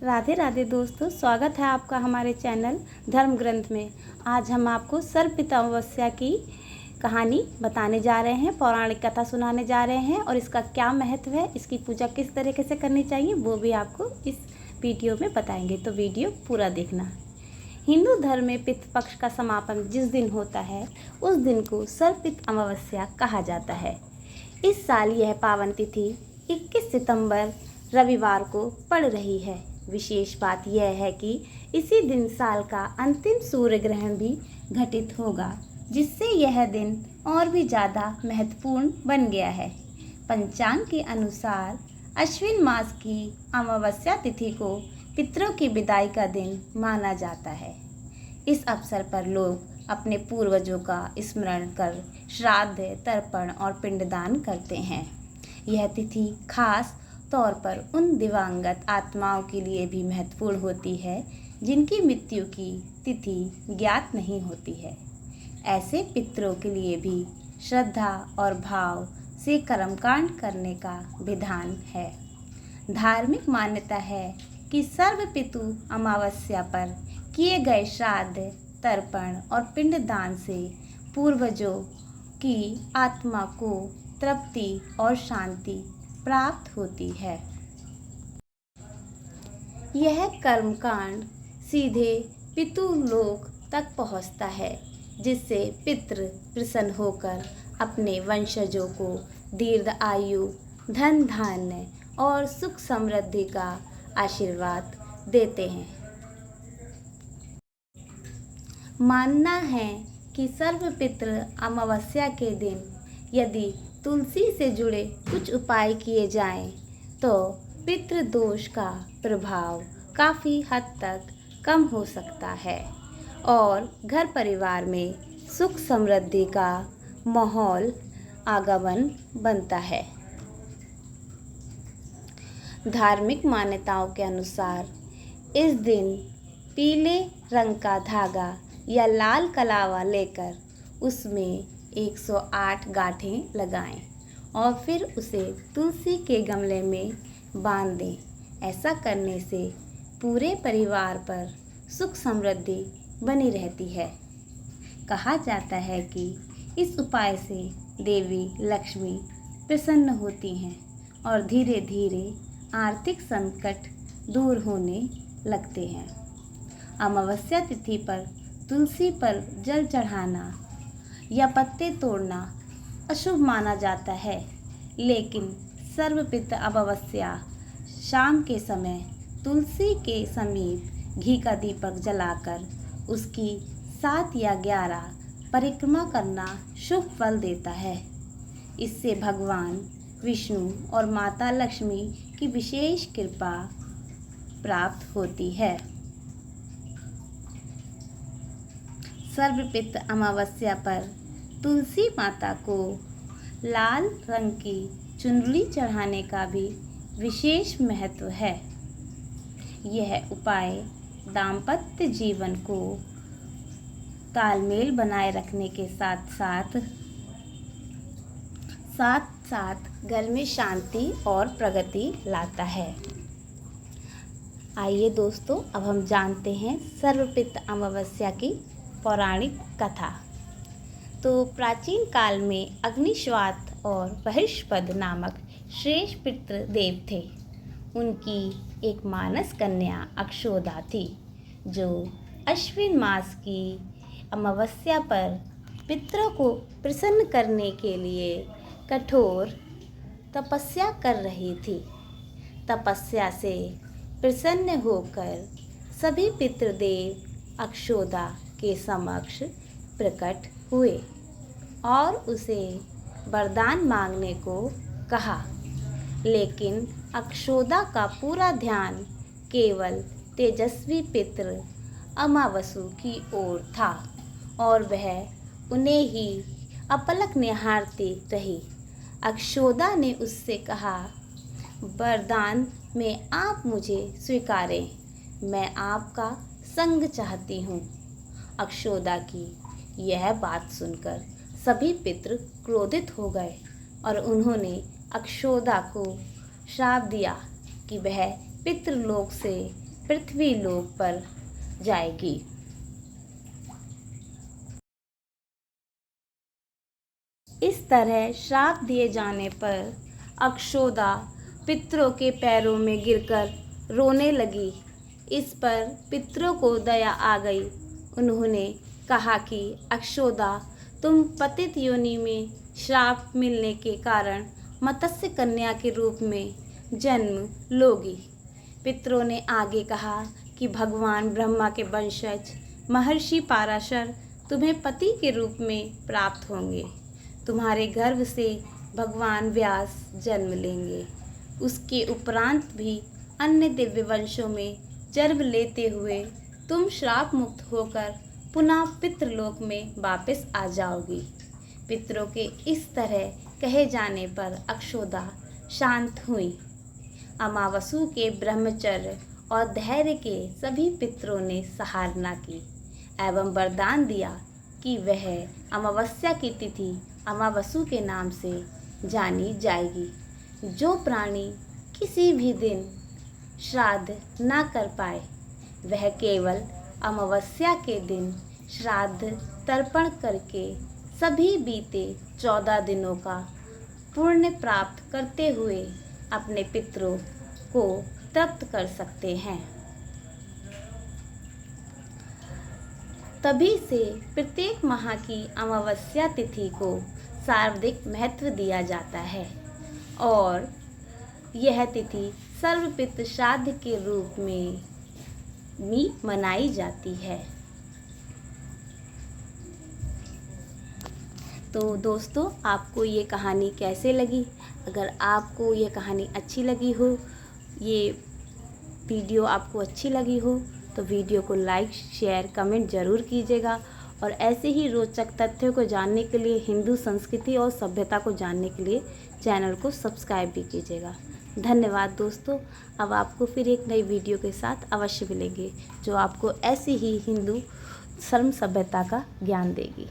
राधे राधे दोस्तों, स्वागत है आपका हमारे चैनल धर्म ग्रंथ में। आज हम आपको सर्वपिता अमावस्या की कहानी बताने जा रहे हैं, पौराणिक कथा सुनाने जा रहे हैं और इसका क्या महत्व है, इसकी पूजा किस तरीके से करनी चाहिए वो भी आपको इस वीडियो में बताएंगे। तो वीडियो पूरा देखना। हिंदू धर्म में पितृ पक्ष का समापन जिस दिन होता है उस दिन को सर्वपिता अमावस्या कहा जाता है। इस साल यह पावन तिथि 21 सितंबर रविवार को पड़ रही है। विशेष बात यह है कि इसी दिन साल का अंतिम सूर्य ग्रहण भी घटित होगा, जिससे यह दिन और भी ज़्यादा महत्वपूर्ण बन गया है। पंचांग के अनुसार अश्विन मास की अमावस्या तिथि को पितरों की विदाई का दिन माना जाता है। इस अवसर पर लोग अपने पूर्वजों का स्मरण कर श्राद्ध, तर्पण और पिंडदान करते हैं। यह तिथि खास तौर पर उन दिवंगत आत्माओं के लिए भी महत्वपूर्ण होती है जिनकी मृत्यु की तिथि ज्ञात नहीं होती है। ऐसे पितरों के लिए भी श्रद्धा और भाव से कर्मकांड करने का विधान है। धार्मिक मान्यता है कि सर्वपितु अमावस्या पर किए गए श्राद्ध, तर्पण और पिंडदान से पूर्वजों की आत्मा को तृप्ति और शांति प्राप्त होती है। यह कर्मकांड सीधे पितृलोक तक पहुंचता है, जिससे पितृ प्रसन्न होकर अपने वंशजों को दीर्घ आयु, धन धान्य और सुख समृद्धि का आशीर्वाद देते हैं। मानना है कि सर्वपितृ अमावस्या के दिन यदि तुलसी से जुड़े कुछ उपाय किए जाएं, तो पितृदोष का प्रभाव काफ़ी हद तक कम हो सकता है और घर परिवार में सुख समृद्धि का माहौल आगमन बनता है। धार्मिक मान्यताओं के अनुसार इस दिन पीले रंग का धागा या लाल कलावा लेकर उसमें 108 गांठें लगाएं और फिर उसे तुलसी के गमले में बांध दें। ऐसा करने से पूरे परिवार पर सुख समृद्धि बनी रहती है। कहा जाता है कि इस उपाय से देवी लक्ष्मी प्रसन्न होती हैं और धीरे धीरे आर्थिक संकट दूर होने लगते हैं। अमावस्या तिथि पर तुलसी पर जल चढ़ाना या पत्ते तोड़ना अशुभ माना जाता है, लेकिन सर्वपितृ अमावस्या शाम के समय तुलसी के समीप घी का दीपक जलाकर उसकी 7 या 11 परिक्रमा करना शुभ फल देता है। इससे भगवान विष्णु और माता लक्ष्मी की विशेष कृपा प्राप्त होती है। सर्वपितृ अमावस्या पर तुलसी माता को लाल रंग की चुनरी चढ़ाने का भी विशेष महत्व है। यह उपाय दाम्पत्य जीवन को तालमेल बनाए रखने के साथ साथ घर में शांति और प्रगति लाता है। आइए दोस्तों, अब हम जानते हैं सर्वपितृ अमावस्या की पौराणिक कथा। तो प्राचीन काल में अग्निश्वात और बृहस्पद नामक श्रेष्ठ पितृ देव थे। उनकी एक मानस कन्या अक्षोदा थी, जो अश्विन मास की अमावस्या पर पितरों को प्रसन्न करने के लिए कठोर तपस्या कर रही थी। तपस्या से प्रसन्न होकर सभी पितृदेव अक्षोदा के समक्ष प्रकट हुए और उसे वरदान मांगने को कहा, लेकिन अक्षोदा का पूरा ध्यान केवल तेजस्वी पितृ अमावसु की ओर था और वह उन्हें ही अपलक निहारती रही। अक्षोदा ने उससे कहा, वरदान में आप मुझे स्वीकारें, मैं आपका संग चाहती हूँ। अक्षोदा की यह बात सुनकर सभी पितृ क्रोधित हो गए और उन्होंने अक्षोदा को श्राप दिया कि वह पितृलोक से पृथ्वी लोक पर जाएगी। इस तरह श्राप दिए जाने पर अक्षोदा पितरों के पैरों में गिरकर रोने लगी। इस पर पितरों को दया आ गई। उन्होंने कहा कि अक्षोदा, तुम पतित योनि में श्राप मिलने के कारण मत्स्य कन्या के रूप में जन्म लोगी। पितरों ने आगे कहा कि भगवान ब्रह्मा के वंशज महर्षि पाराशर तुम्हें पति के रूप में प्राप्त होंगे। तुम्हारे गर्भ से भगवान व्यास जन्म लेंगे। उसके उपरांत भी अन्य दिव्य वंशों में जन्म लेते हुए तुम श्राप मुक्त होकर पुनः पितृलोक में वापस आ जाओगी। पितरों के इस तरह कहे जाने पर अक्षोदा शांत हुई। अमावसु के ब्रह्मचर्य और धैर्य के सभी पितरों ने सराहना की एवं वरदान दिया कि वह अमावस्या की तिथि अमावसु के नाम से जानी जाएगी। जो प्राणी किसी भी दिन श्राद्ध न कर पाए वह केवल अमावस्या के दिन श्राद्ध तर्पण करके सभी बीते 14 दिनों का पुण्य प्राप्त करते हुए अपने पितरों को तृप्त कर सकते हैं। तभी से प्रत्येक माह की अमावस्या तिथि को सर्वाधिक महत्व दिया जाता है और यह तिथि सर्वपितृ श्राद्ध के रूप में भी मनाई जाती है। तो दोस्तों, आपको ये कहानी कैसे लगी? अगर आपको ये कहानी अच्छी लगी हो, ये वीडियो आपको अच्छी लगी हो तो वीडियो को लाइक, शेयर, कमेंट ज़रूर कीजिएगा और ऐसे ही रोचक तथ्यों को जानने के लिए, हिंदू संस्कृति और सभ्यता को जानने के लिए चैनल को सब्सक्राइब भी कीजिएगा। धन्यवाद दोस्तों। अब आपको फिर एक नई वीडियो के साथ अवश्य मिलेंगे जो आपको ऐसी ही हिंदू धर्म सभ्यता का ज्ञान देगी।